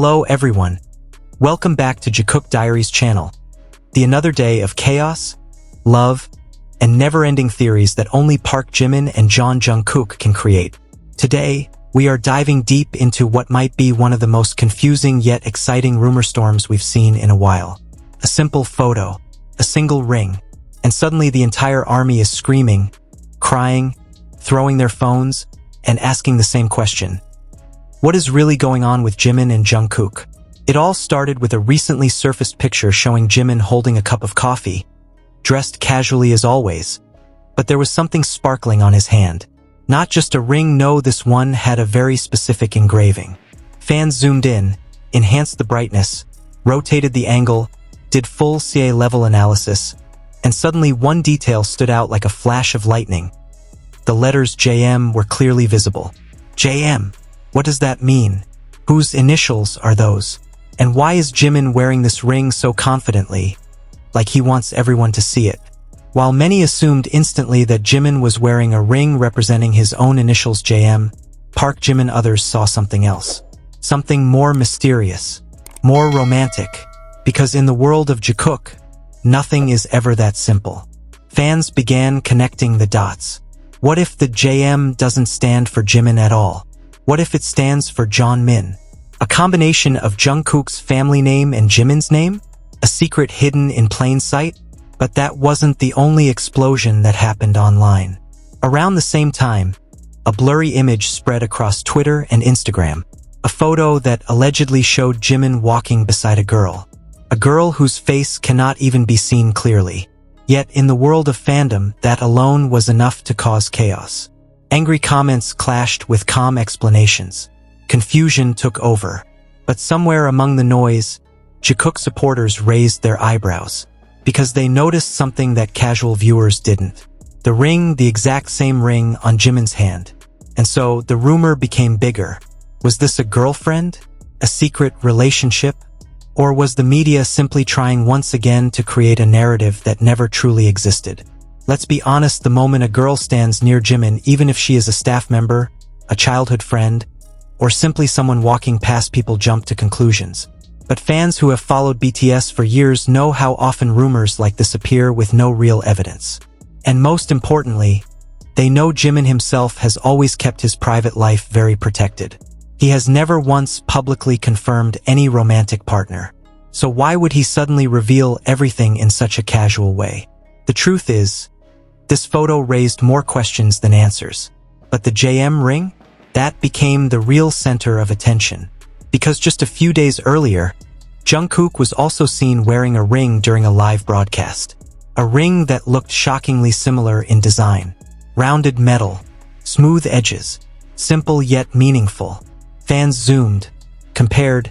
Hello everyone. Welcome back to Jikook Diaries channel. Another day of chaos, love, and never-ending theories that only Park Jimin and Jungkook can create. Today, we are diving deep into what might be one of the most confusing yet exciting rumor storms we've seen in a while. A simple photo, a single ring, and suddenly the entire army is screaming, crying, throwing their phones, and asking the same question. What is really going on with Jimin and Jungkook? It all started with a recently surfaced picture showing Jimin holding a cup of coffee, dressed casually as always, but there was something sparkling on his hand. Not just a ring, no, this one had a very specific engraving. Fans zoomed in, enhanced the brightness, rotated the angle, did full CA-level analysis, and suddenly one detail stood out like a flash of lightning. The letters JM were clearly visible. JM, what does that mean? Whose initials are those? And why is Jimin wearing this ring so confidently, like he wants everyone to see it? While many assumed instantly that Jimin was wearing a ring representing his own initials JM, Park Jimin and others saw something else. Something more mysterious, more romantic, because in the world of Jikook, nothing is ever that simple. Fans began connecting the dots. What if the JM doesn't stand for Jimin at all? What if it stands for Jongmin? A combination of Jungkook's family name and Jimin's name? A secret hidden in plain sight? But that wasn't the only explosion that happened online. Around the same time, a blurry image spread across Twitter and Instagram. A photo that allegedly showed Jimin walking beside a girl whose face cannot even be seen clearly. Yet in the world of fandom, that alone was enough to cause chaos. Angry comments clashed with calm explanations. Confusion took over. But somewhere among the noise, Jikook supporters raised their eyebrows, because they noticed something that casual viewers didn't. The ring, the exact same ring on Jimin's hand. And so the rumor became bigger. Was this a girlfriend? A secret relationship? Or was the media simply trying once again to create a narrative that never truly existed? Let's be honest, the moment a girl stands near Jimin, even if she is a staff member, a childhood friend, or simply someone walking past, people jump to conclusions. But fans who have followed BTS for years know how often rumors like this appear with no real evidence. And most importantly, they know Jimin himself has always kept his private life very protected. He has never once publicly confirmed any romantic partner. So why would he suddenly reveal everything in such a casual way? The truth is, this photo raised more questions than answers. But the JM ring? That became the real center of attention. Because just a few days earlier, Jungkook was also seen wearing a ring during a live broadcast. A ring that looked shockingly similar in design. Rounded metal, smooth edges, simple yet meaningful. Fans zoomed, compared,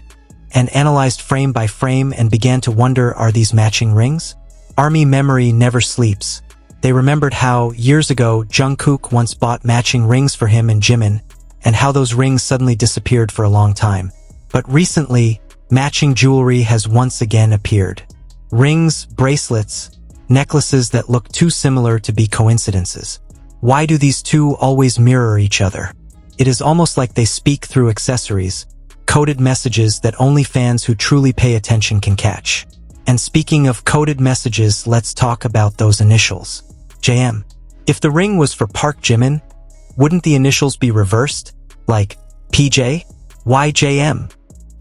and analyzed frame by frame and began to wonder, are these matching rings? Army memory never sleeps. They remembered how, years ago, Jungkook once bought matching rings for him and Jimin, and how those rings suddenly disappeared for a long time. But recently, matching jewelry has once again appeared. Rings, bracelets, necklaces that look too similar to be coincidences. Why do these two always mirror each other? It is almost like they speak through accessories, coded messages that only fans who truly pay attention can catch. And speaking of coded messages, let's talk about those initials. JM. If the ring was for Park Jimin, wouldn't the initials be reversed? Like, PJ? Why JM?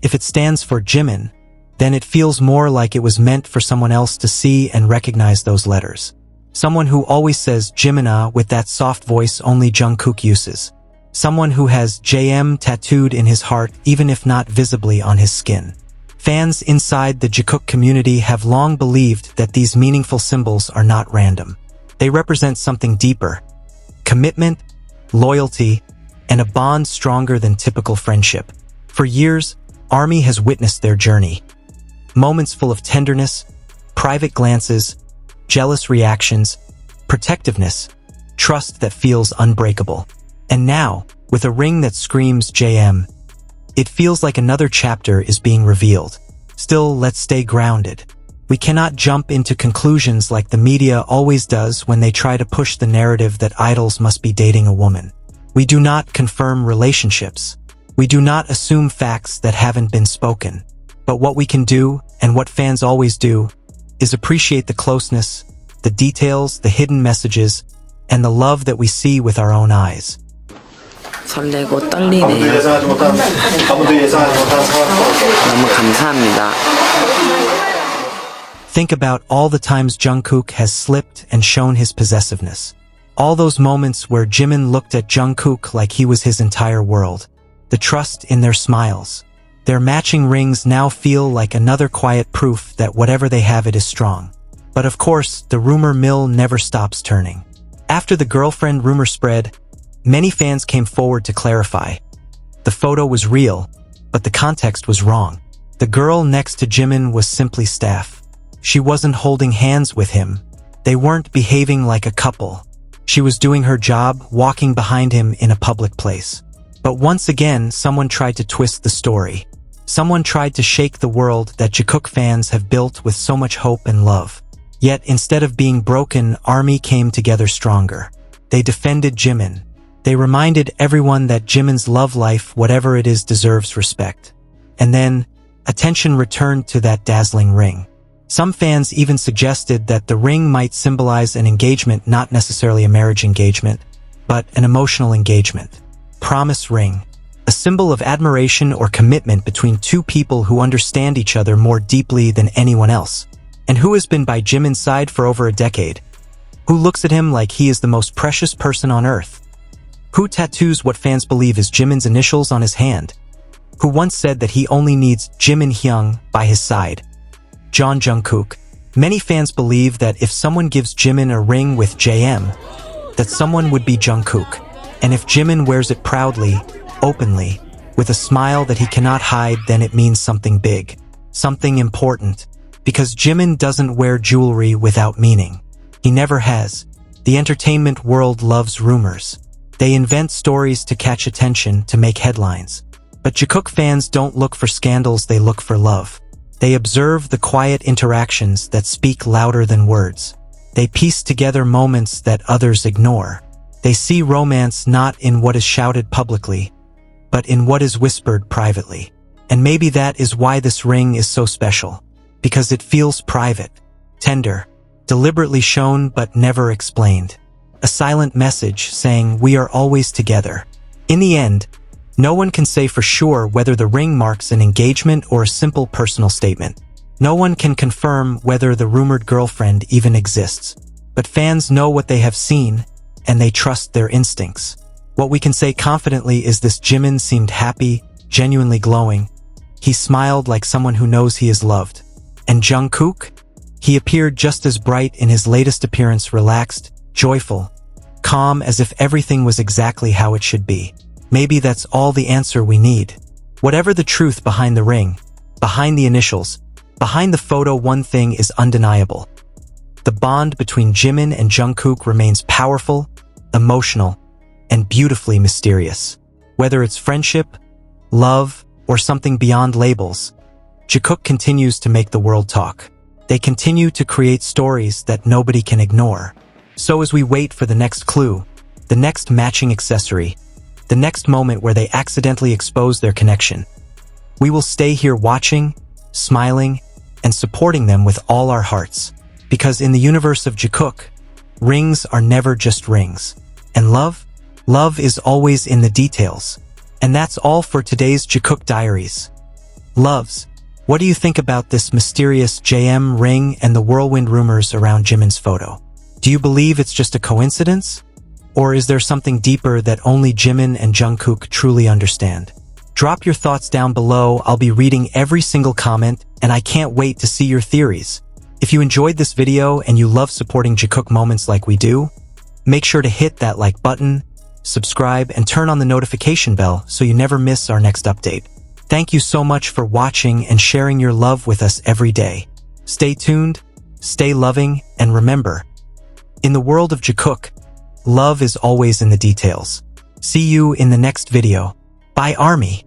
If it stands for Jimin, then it feels more like it was meant for someone else to see and recognize those letters. Someone who always says Jimina with that soft voice only Jungkook uses. Someone who has JM tattooed in his heart, even if not visibly on his skin. Fans inside the Jikook community have long believed that these meaningful symbols are not random. They represent something deeper. Commitment, loyalty, and a bond stronger than typical friendship. For years, ARMY has witnessed their journey. Moments full of tenderness, private glances, jealous reactions, protectiveness, trust that feels unbreakable. And now, with a ring that screams JM, it feels like another chapter is being revealed. Still, let's stay grounded. We cannot jump into conclusions like the media always does when they try to push the narrative that idols must be dating a woman. We do not confirm relationships. We do not assume facts that haven't been spoken. But what we can do, and what fans always do, is appreciate the closeness, the details, the hidden messages, and the love that we see with our own eyes. 설레고 떨리네요. 너무 감사합니다. Think about all the times Jungkook has slipped and shown his possessiveness. All those moments where Jimin looked at Jungkook like he was his entire world. The trust in their smiles. Their matching rings now feel like another quiet proof that whatever they have, it is strong. But of course, the rumor mill never stops turning. After the girlfriend rumor spread, many fans came forward to clarify. The photo was real, but the context was wrong. The girl next to Jimin was simply staff. She wasn't holding hands with him. They weren't behaving like a couple. She was doing her job, walking behind him in a public place. But once again, someone tried to twist the story. Someone tried to shake the world that Jikook fans have built with so much hope and love. Yet instead of being broken, ARMY came together stronger. They defended Jimin. They reminded everyone that Jimin's love life, whatever it is, deserves respect. And then, attention returned to that dazzling ring. Some fans even suggested that the ring might symbolize an engagement, not necessarily a marriage engagement, but an emotional engagement. Promise ring. A symbol of admiration or commitment between two people who understand each other more deeply than anyone else. And who has been by Jimin's side for over a decade. Who looks at him like he is the most precious person on earth. Who tattoos what fans believe is Jimin's initials on his hand. Who once said that he only needs Jimin Hyung by his side. John Jungkook. Many fans believe that if someone gives Jimin a ring with JM, that someone would be Jungkook. And if Jimin wears it proudly, openly, with a smile that he cannot hide, then it means something big, something important. Because Jimin doesn't wear jewelry without meaning. He never has. The entertainment world loves rumors. They invent stories to catch attention, to make headlines. But Jikook fans don't look for scandals, they look for love. They observe the quiet interactions that speak louder than words. They piece together moments that others ignore. They see romance not in what is shouted publicly, but in what is whispered privately. And maybe that is why this ring is so special. Because it feels private, tender, deliberately shown but never explained. A silent message saying we are always together. In the end, no one can say for sure whether the ring marks an engagement or a simple personal statement. No one can confirm whether the rumored girlfriend even exists. But fans know what they have seen, and they trust their instincts. What we can say confidently is this: Jimin seemed happy, genuinely glowing. He smiled like someone who knows he is loved. And Jungkook? He appeared just as bright in his latest appearance, relaxed, joyful, calm, as if everything was exactly how it should be. Maybe that's all the answer we need. Whatever the truth behind the ring, behind the initials, behind the photo, one thing is undeniable. The bond between Jimin and Jungkook remains powerful, emotional, and beautifully mysterious. Whether it's friendship, love, or something beyond labels, Jikook continues to make the world talk. They continue to create stories that nobody can ignore. So as we wait for the next clue, the next matching accessory, the next moment where they accidentally expose their connection, we will stay here watching, smiling, and supporting them with all our hearts. Because in the universe of Jikook, rings are never just rings. And love is always in the details. And that's all for today's Jikook Diaries. Loves, what do you think about this mysterious JM ring and the whirlwind rumors around Jimin's photo? Do you believe it's just a coincidence? Or is there something deeper that only Jimin and Jungkook truly understand? Drop your thoughts down below. I'll be reading every single comment, and I can't wait to see your theories. If you enjoyed this video and you love supporting Jikook moments like we do, make sure to hit that like button, subscribe, and turn on the notification bell so you never miss our next update. Thank you so much for watching and sharing your love with us every day. Stay tuned, stay loving, and remember, in the world of Jikook, love is always in the details. See you in the next video. Bye, ARMY.